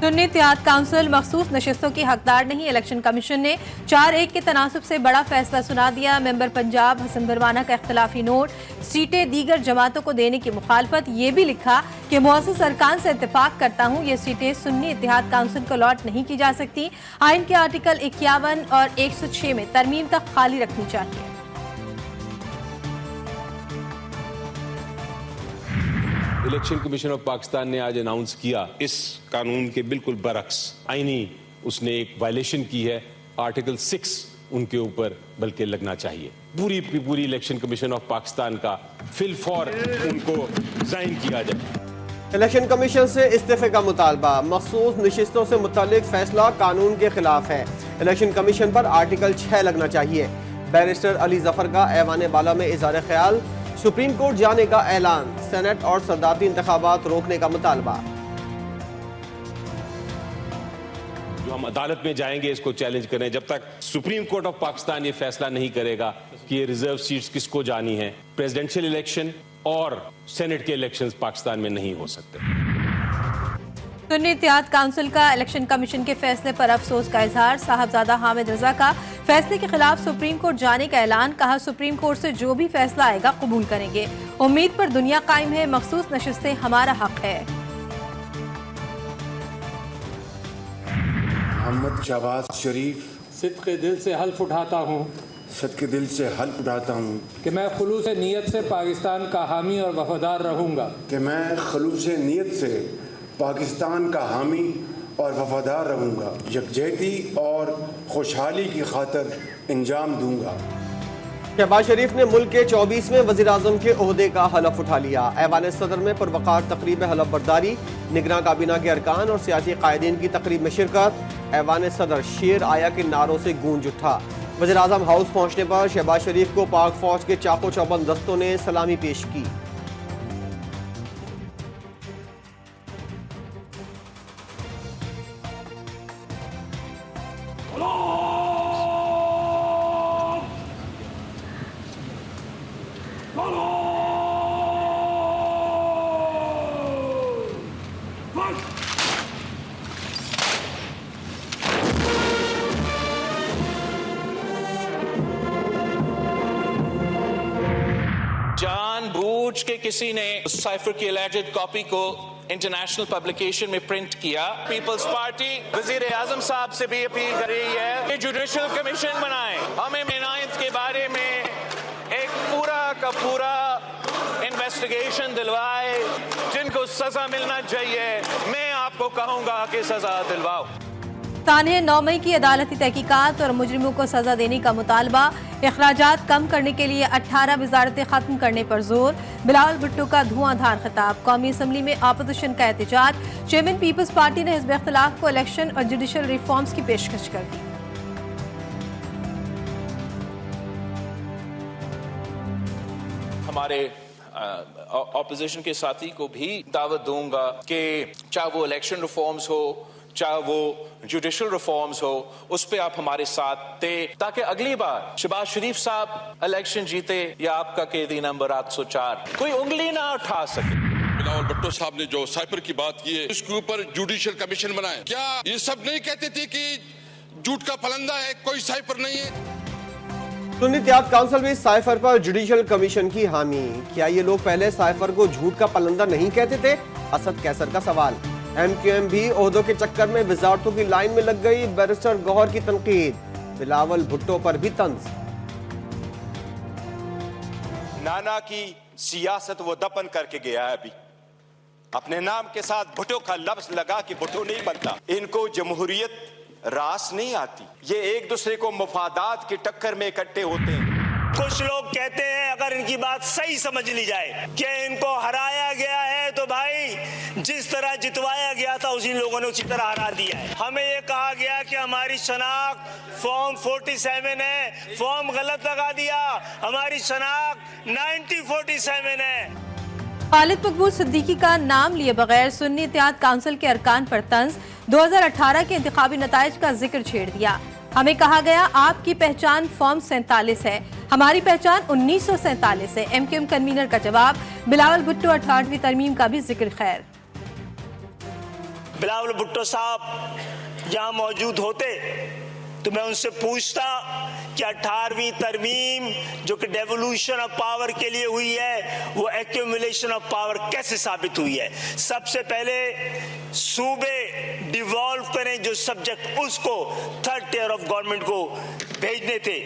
सुन्नी इत्तेहाद council मखसूस नशिस्तों की हकदार नहीं। इलेक्शन कमीशन ने 4-1 के तनासुब से बड़ा फैसला सुना दिया। मेंबर पंजाब हसन बरवाना का इख्तलाफी नोट, सीटें दीगर जमातों को देने की मुखालफत। ये भी लिखा कि मुअस्सिस अरकान से इत्तेफाक करता हूँ, ये सीटें सुन्नी इत्तेहाद काउंसिल को अलॉट नहीं की जा सकती। आइन के आर्टिकल 51 और 106 में तरमीम तक खाली रखनी चाहिए। इलेक्शन कमीशन ऑफ पाकिस्तान ने आज अनाउंस किया इस कानून के बिल्कुल बरक्स आईनी उसने एक वायलेशन की है। आर्टिकल 6 उनके ऊपर बल्कि लगना चाहिए। पूरी इलेक्शन कमीशन ऑफ पाकिस्तान का फिल फॉर उनको रिजाइन किया जाए। इलेक्शन कमीशन से इस्तीफे का मुतालबा, मखसूस नशिस्तों से मुतालिक फैसला कानून के खिलाफ है। इलेक्शन कमीशन पर आर्टिकल 6 लगना चाहिए। बैरिस्टर अली जफर का ऐवान बाला में इज़हार ख्याल, सुप्रीम कोर्ट जाने का ऐलान, सेनेट और सदारती इंतखाबात रोकने का मुतालबा। जो हम अदालत में जाएंगे इसको चैलेंज करें जब तक सुप्रीम कोर्ट ऑफ पाकिस्तान ये फैसला नहीं करेगा कि ये रिजर्व सीट्स किसको जानी है। प्रेसिडेंशियल इलेक्शन और सेनेट के इलेक्शंस पाकिस्तान में नहीं हो सकते। सुन्नी इत्तेहाद काउंसिल का इलेक्शन कमीशन के फैसले पर अफसोस का इजहार। साहबजादा हामिद रजा का फैसले के खिलाफ सुप्रीम कोर्ट जाने का ऐलान। कहा, सुप्रीम कोर्ट से जो भी फैसला आएगा कबूल करेंगे। उम्मीद पर दुनिया कायम है, मखसूस नशिस्तें हमारा हक है। मोहम्मद शहबाज शरीफ सिद्क़े दिल से हल्फ उठाता हूँ सदके दिल से हल्फ उठाता हूँ कि मैं खुलूस नीयत से पाकिस्तान का हामी और वफादार रहूँगा। कि मैं खुलूस नीयत से पाकिस्तान का हामी और वफादार रहूँगा। यकजहती और खुशहाली की खातिर इंजाम दूंगा। शहबाज शरीफ ने मुल्क के 24वें वज़ीर आज़म के ओहदे का हलफ उठा लिया। ऐवान सदर में पुरवकार तकरीब हलफ बर्दारी, निगरान काबीना के अरकान और सियासी कायदीन की तकरीब में शिरकत। ऐवान सदर शेर आया के नारों से गूंज उठा। वज़ीर आज़म हाउस पहुँचने पर शहबाज शरीफ को पाक फौज के चाको चौबंद दस्तों ने सलामी पेश की। जानबूझ के किसी ने साइफर की एलिजेड कॉपी को इंटरनेशनल पब्लिकेशन में प्रिंट किया। पीपल्स पार्टी वजीर आजम साहब से भी अपील कर रही है कि जुडिशल कमीशन बनाएं। हमें मिनायत के बारे में एक पूरा का पूरा इन्वेस्टिगेशन दिलवाए। जिनको सजा मिलना चाहिए मैं आपको कहूंगा कि सजा दिलवाओ। तान्हे 9 मई की अदालती तहकीकात और मुजरिमों को सजा देने का मुतालबा। अखराजात कम करने के लिए 18 वजारतें खत्म करने पर जोर। बिलावल भुट्टो का धुआंधार खिताब। कौमी असम्बली में अपोजिशन का एहतजाज। चेयरमैन पीपल्स पार्टी ने हिज़्ब इख्तिलाफ को इलेक्शन और जुडिशल रिफॉर्म्स की पेशकश कर दी। हमारे ऑपोजिशन के साथी को भी दावत दूंगा कि चाहे वो इलेक्शन रिफॉर्म्स हो, चाहे वो जुडिशल रिफॉर्म्स हो, उस पे आप हमारे साथ थे ताकि अगली बार शहबाज शरीफ साहब इलेक्शन जीते या आपका कैदी नंबर 804 कोई उंगली ना उठा सके। बिलावल भुट्टो साहब ने जो साइफर की बात की है इसके ऊपर जुडिशल कमीशन बनाए। क्या ये सब नहीं कहते थे कि झूठ का फलंदा है, कोई साइफर नहीं है? सुन्नी इत्तेहाद काउंसिल भी साइफर पर जुडिशल कमीशन की हामी। क्या ये लोग पहले साइफर को झूठ का पलंदा नहीं कहते थे? असद कैसर का सवाल। MQM भी ओहदों के चक्कर में वजारतों की लाइन में लग गई। बैरिस्टर गौहर की तनकीद। बिलावल भुट्टो पर भी तंज। नाना की सियासत वो दफन करके गया है। अभी अपने नाम के साथ भुट्टो का लफ्ज लगा कि भुट्टो नहीं बनता। इनको जमहूरियत रास नहीं आती। ये एक दूसरे को मुफादात की टक्कर में इकट्ठे होते हैं। कुछ लोग कहते हैं अगर इनकी बात सही समझ ली जाए कि इनको हराया गया है तो भाई जिस तरह जितवाया गया था उसी लोगों ने उसी तरह हरा दिया है। हमें ये कहा गया कि हमारी शनाख्त फॉर्म 47 है, फॉर्म गलत लगा दिया। हमारी शनाख्त 9047 है। खालिद मकबूल सिद्दीकी का नाम लिए बगैर सुन्नी इत्तेहाद काउंसिल के अरकान पर तंज। 2018 के इंतखाबी नताइज का जिक्र छेड़ दिया। हमें कहा गया आपकी पहचान फॉर्म 47 है, हमारी पहचान 1947 है। MQM कन्वीनर का जवाब। बिलावल भुट्टो 68वीं तरमीम का भी जिक्र। खैर बिलावल भुट्टो साहब यहाँ मौजूद होते तो मैं उनसे पूछता कि 18वीं तरमीम जो कि डेवोल्यूशन ऑफ पावर के लिए हुई है वो एक्यूमुलेशन ऑफ पावर कैसे साबित हुई है। सबसे पहले सूबे डिवॉल्व करें जो सब्जेक्ट उसको थर्ड टियर ऑफ गवर्नमेंट को भेजने थे।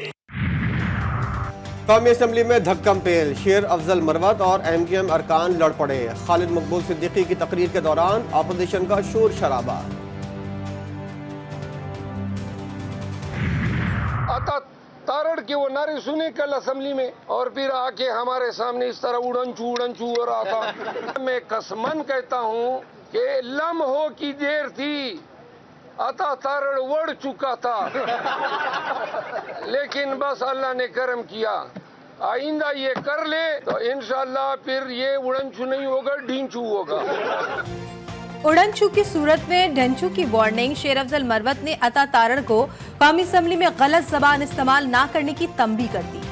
कौमी असम्बली में धक्कम पेल, शेर अफजल मरवत और MKM अरकान लड़ पड़े। खालिद मकबूल सिद्दीकी की तकरीर के दौरान अपोजिशन का शोर शराबा। तारड़ के वो नारे सुने कल असेंबली में और फिर आके हमारे सामने इस तरह उड़न छू हो रहा था। मैं कसमन कहता हूँ कि लम्हों की देर थी, अता तारड़ उड़ चुका था लेकिन बस अल्लाह ने करम किया। आइंदा ये कर ले तो इंशाअल्लाह फिर ये उड़न छू नहीं होगा, ढींचू होगा। उड़नछू की सूरत में ढंचू की वार्निंग। शेर अफजल मरवत ने अता तारड़ को कौमी असम्बली में गलत जबान इस्तेमाल न करने की तंबीह कर दी।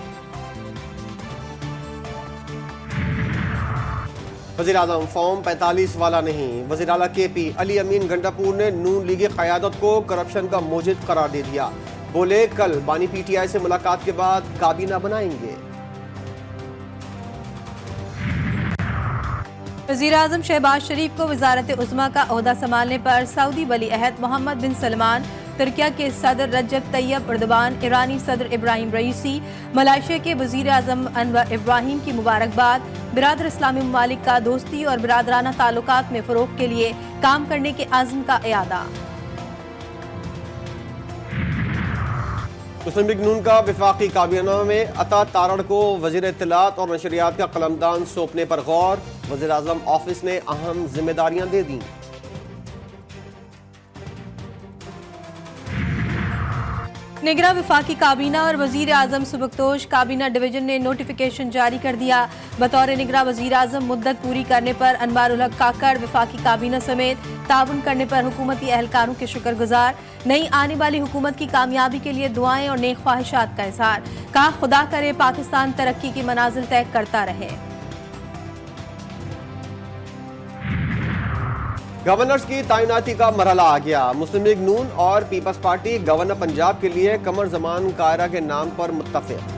वज़ीर आज़म फॉर्म 45 वाला नहीं। वज़ीर आला KP अली अमीन गंडापुर ने नून लीगी क़यादत को करप्शन का मोजिद करार दे दिया। बोले कल बानी PTI से मुलाकात के बाद काबीना बनाएंगे। वज़ीर आज़म शहबाज शरीफ को वज़ारत उज़्मा का ओहदा संभालने पर सऊदी वली अहद मोहम्मद बिन सलमान, तुर्किया के सदर रजब तैयब एर्दोगान, ईरानी सदर इब्राहिम रईसी, मलेशिया के वज़ीर आज़म अनवर इब्राहिम की मुबारकबाद। बिरादर इस्लामी ममालिक का दोस्ती और बिरादराना ताल्लुकात में फ़रोग़ के लिए काम करने के आज़म का इयादा। मुस्लिम लीग नून का वफाकी काबीना में अता तारड़ को वज़ीर इत्तलात और नशरियात का कलमदान सौंपने पर गौर। वज़ीर आज़म ऑफिस ने अहम जिम्मेदारियां दे दी। निगरां वफाकी काबीना और वज़ीर आज़म सुबकदोश काबीना डिवीजन ने नोटिफिकेशन जारी कर दिया। बतौर निगरां वज़ीर आज़म मुद्दत पूरी करने पर अनवारुल हक काकड़ वफाकी काबीना समेत ताउन करने पर हुकूमती एहलकारों के शुक्रगुजार। नई आने वाली हुकूमत की कामयाबी के लिए दुआएं और नेक ख्वाहिशात का इज़हार। कहा खुदा करे पाकिस्तान तरक्की की मनाजिल तय करता रहे। गवर्नर्स की तैनाती का मरहला आ गया। मुस्लिम लीग नून और पीपल्स पार्टी गवर्नर पंजाब के लिए कमर जमान कायरा के नाम पर मुत्तफिक।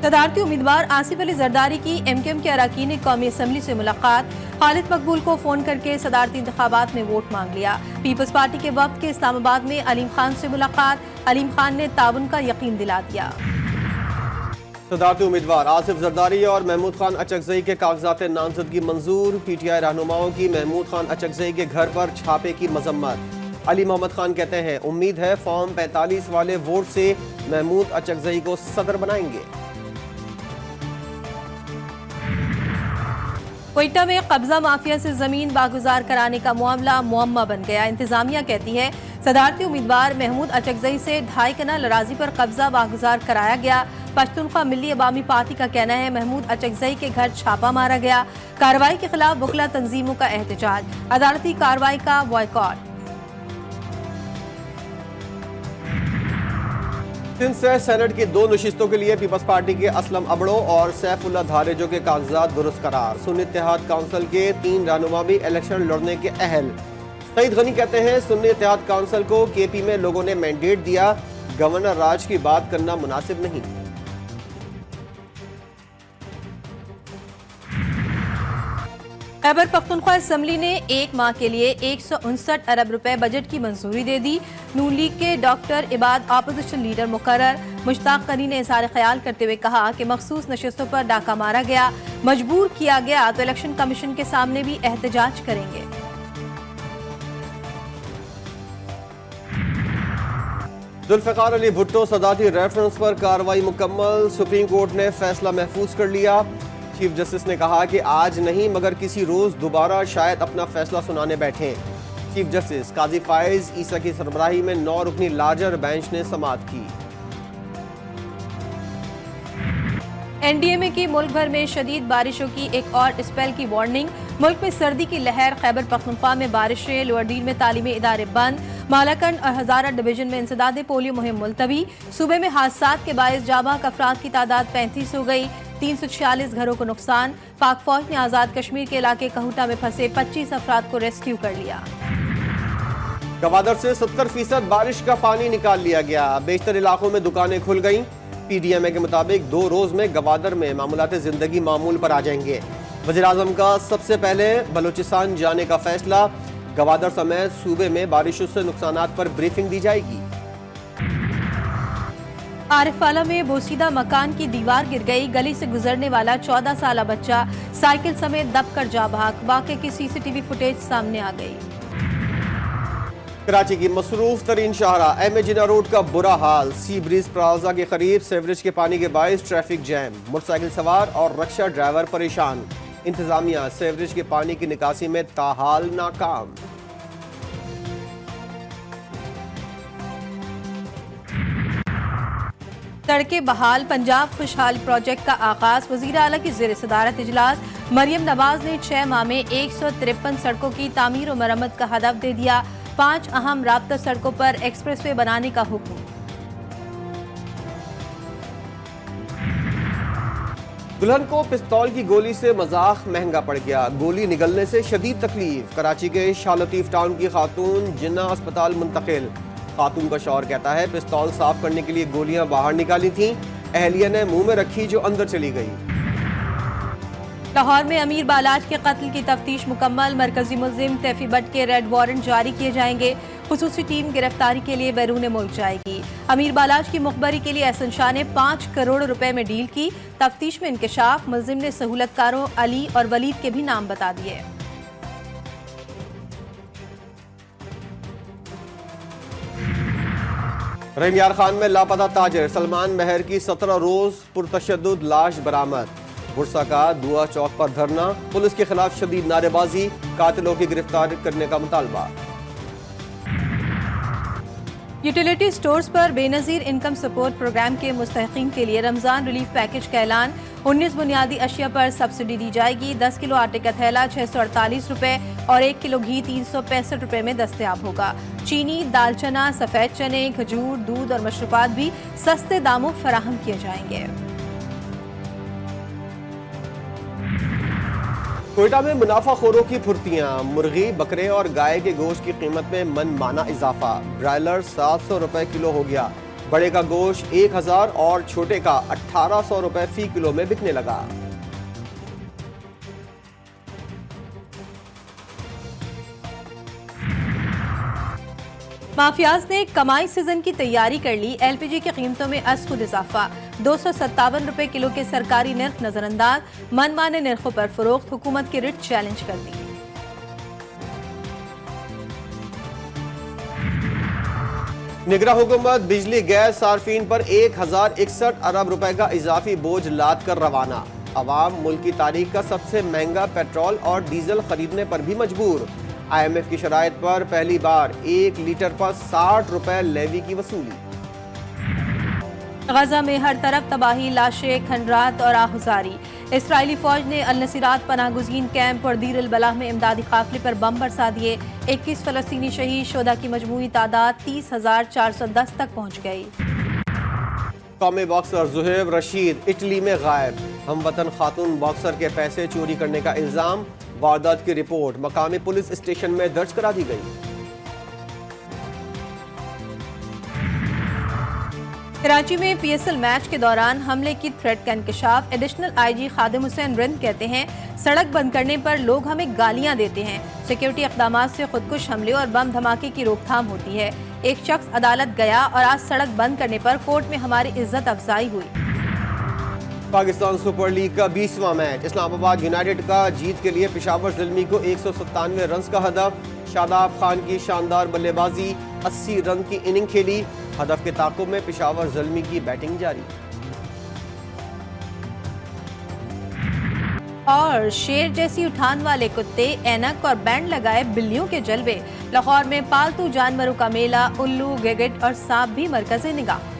सदारती उम्मीदवार आसिफ अली जरदारी की MKM के अरकान ने कौमी असम्बली से मुलाकात। खालिद मकबूल को फोन करके सदारती इंतखाबात में वोट मांग लिया। पीपल्स पार्टी के वफ्द के इस्लामाबाद में अलीम खान से मुलाकात। अलीम खान ने ताउन का यकीन दिला दिया। सदारती उम्मीदवार आसिफ जरदारी और महमूद खान अचकजई के कागजात नामजदगी मंजूर। PTI रहनुमाओं की महमूद खान अचकजई के घर पर छापे की मजम्मत। अली मोहम्मद खान कहते हैं उम्मीद है फॉर्म 45 वाले वोट से महमूद अचकजई को सदर बनाएंगे। क्वेटा में कब्जा माफिया से जमीन बागुजार कराने का मामला मुअम्मा बन गया। इंतजामिया कहती है सदारती उम्मीदवार महमूद अचकजई से 2.5 कनाल अराजी पर कब्जा बागुजार कराया गया। पश्तूनख्वा मिल्ली अवामी पार्टी का कहना है महमूद अचकजई के घर छापा मारा गया। कार्रवाई के खिलाफ वकला तंजीमों का एहतजाज। अदालती कार्रवाई का बॉयकॉट। सिंध से सेनेट की 2 नशिस्तों के लिए पीपल्स पार्टी के असलम अबड़ो और सैफुल्लाह धारेजो के कागजात दुरुस्त करार। सुन्नी इत्तेहाद काउंसिल के 3 रहनुमा भी इलेक्शन लड़ने के अहल। सईद गनी कहते हैं सुन्नी इत्तेहाद काउंसिल को KP में लोगों ने मैंडेट दिया, गवर्नर राज की बात करना मुनासिब नहीं। खैबर पख्तूनख्वा असम्बली ने 1 माह के लिए 159 अरब रुपए बजट की मंजूरी दे दी। नून लीग के डॉक्टर इबाद अपोजिशन लीडर मुकर्रर। मुश्ताक गनी ने इज़हार ख्याल करते हुए कहा कि मखसूस नशिस्तों पर डाका मारा गया, मजबूर किया गया तो इलेक्शन कमीशन के सामने भी एहतजाज करेंगे। जुल्फ़िकार अली भुट्टो सदारती रेफरेंस पर कार्रवाई मुकम्मल। सुप्रीम कोर्ट ने फैसला महफूज कर लिया। चीफ जस्टिस ने कहा कि आज नहीं मगर किसी रोज दोबारा शायद अपना फैसला सुनाने बैठे। चीफ जस्टिस काजी फाइज ईसा की सरबराही में 9 रुकनी लार्जर बेंच ने समाअत की। NDMA की मुल्क भर में शदीद बारिशों की एक और स्पेल की वार्निंग। मुल्क में सर्दी की लहर। खैबर पख्तूनख्वा में बारिशें। लोअर डील में तालीमी इदारे बंद। मालाकंड और हजारा डिवीजन में इंसदादे पोलियो मुहिम मुलतवी। सूबे में हादसात के बायस जाबाक अफराद की तादाद 35 हो गई। 346 घरों को नुकसान। पाक फौज ने आजाद कश्मीर के इलाके कहूटा में फंसे 25 अफराद को रेस्क्यू कर लिया। गवादर से 70% बारिश का पानी निकाल लिया गया। बेशतर इलाकों में दुकानें खुल गईं। पीडीएमए के मुताबिक 2 रोज में गवादर में मामूलात जिंदगी मामूल पर आ जाएंगे। वज़ीर आज़म का सबसे पहले बलूचिस्तान जाने का फैसला। गवादर समेत सूबे में बारिशों से नुकसानात पर ब्रीफिंग दी जाएगी। आरिफवाला में बोसीदा मकान की दीवार गिर गई। गली से गुजरने वाला 14 साल बच्चा साइकिल समेत दबकर जा भाग। वाक़े की सीसीटीवी फुटेज सामने आ गई। कराची की मसरूफ तरीन शाहरा एम ए जिन्ना रोड का बुरा हाल। सी ब्रिज प्लाजा के करीब सीवरेज के पानी के बायस ट्रैफिक जैम। मोटरसाइकिल सवार और रक्षा ड्राइवर परेशान। इंतजामिया सीवरेज के पानी की निकासी में ताहाल नाकाम। सड़कें बहाल। पंजाब खुशहाल प्रोजेक्ट का आगाज। वज़ीर आला की ज़ेर सदारत इजलास। मरियम नवाज ने 6 माह में 153 सड़कों की तामीर और मरम्मत का हदफ दे दिया। 5 अहम राब्ता सड़कों पर एक्सप्रेसवे बनाने का हुक्म। दुल्हन को पिस्तौल की गोली से मजाक महंगा पड़ गया। गोली निगलने से शदीद तकलीफ। कराची के शाह लतीफ टाउन की खातून जिन्ना अस्पताल मुंतकिल। खातून का शौहर कहता है पिस्तौल साफ करने के लिए गोलियां बाहर निकाली थीं। अहलिया ने मुंह में रखी जो अंदर चली गई। लाहौर में अमीर बालाज के कत्ल की तफ्तीश मुकम्मल। मरकजी मुल्जिम तैफी बट के रेड वारंट जारी किए जाएंगे। खुसूसी टीम गिरफ्तारी के लिए बैरून मुल्क जाएगी। अमीर बालाज की मुखबरी के लिए एहसन शाह ने 5 करोड़ रुपए में डील की। तफ्तीश में इंकशाफ। मुल्जिम ने सहूलतकारों अली और वलीद के भी नाम बता दिए। रहीम यार खान में लापता ताजिर सलमान महर की 17 रोज पुरतशद्दुद लाश बरामद। बुरसा का दुआ चौक पर धरना। पुलिस के खिलाफ शदीद नारेबाजी। कातिलों की गिरफ्तारी करने का मुतालबा। यूटिलिटी स्टोर्स पर बेनजीर इनकम सपोर्ट प्रोग्राम के मुस्तहिकीन के लिए रमजान रिलीफ पैकेज का ऐलान। 19 बुनियादी अशिया पर सब्सिडी दी जाएगी। 10 किलो आटे का थैला 648 रुपए और 1 किलो घी 365 रुपए में दस्तयाब होगा। चीनी, दालचना, सफेद चने, खजूर, दूध और मशरूबात भी सस्ते दामों फराहम किए जाएंगे। कोयटा में मुनाफाखोरों की फुर्तियां। मुर्गी, बकरे और गाय के गोश्त की कीमत में मनमाना इजाफा। ब्रायलर 700 रुपए किलो हो गया। बड़े का गोश्त 1000 और छोटे का 1800 रुपए फी किलो में बिकने लगा। माफियाज ने कमाई सीजन की तैयारी कर ली। एलपीजी की कीमतों में अज खुद इजाफा। 257 रुपए किलो के सरकारी निर्ख नजरअंदाज। मनमाने निर्खों पर फरोख्त। हुकूमत की रिट चैलेंज कर दी। निगरा हुकूमत बिजली गैस सार्फिन पर 1061 अरब रुपए का इजाफी बोझ लाद कर रवाना। अवाम मुल्क की तारीख का सबसे महंगा पेट्रोल और डीजल खरीदने पर भी मजबूर। IMF की शराइत पर पहली बार 1 लीटर पर 60 रुपए लेवी की वसूली। गजा में हर तरफ तबाही, लाशें, खंडरात और आहुजारी। इसराइली फौज ने अल नसीरात पनाहगुज़ीन कैंप और दीर अल बलाह में इमदादी काफिले पर बम बरसा दिए। 21 फलस्तीनी शहीद। शोदा की मजमूई तादाद 30,410 तक पहुँच गई। कौमी बॉक्सर ज़ुहैब रशीद इटली में गायब। हमवतन खातून बॉक्सर के पैसे चोरी करने का इल्जाम। वारदात की रिपोर्ट मकामी पुलिस स्टेशन में दर्ज करा दी गई। कराची में PSL मैच के दौरान हमले की थ्रेट का इंकशाफ। एडिशनल IG खादिम हुसैन रिंद कहते हैं सड़क बंद करने पर लोग हमें गालियां देते हैं। सिक्योरिटी इक़दामात से खुदकुश हमले और बम धमाके की रोकथाम होती है। एक शख्स अदालत गया और आज सड़क बंद करने पर कोर्ट में हमारी इज्जत अफजाई हुई। पाकिस्तान सुपर लीग का 20वां मैच। इस्लामाबाद यूनाइटेड का जीत के लिए पेशावर ज़िल्मी को 197 रन का हदफ। शादाब खान की शानदार बल्लेबाजी। 80 रन की इनिंग खेली। हदफ के ताक़ुब में पेशावर ज़िल्मी की बैटिंग जारी। और शेर जैसी उठान वाले कुत्ते, ऐनक और बैंड लगाए बिल्लियों के जलवे। लाहौर में पालतू जानवरों का मेला। उल्लू, गिरगिट और सांप भी मरकज़े निगाह।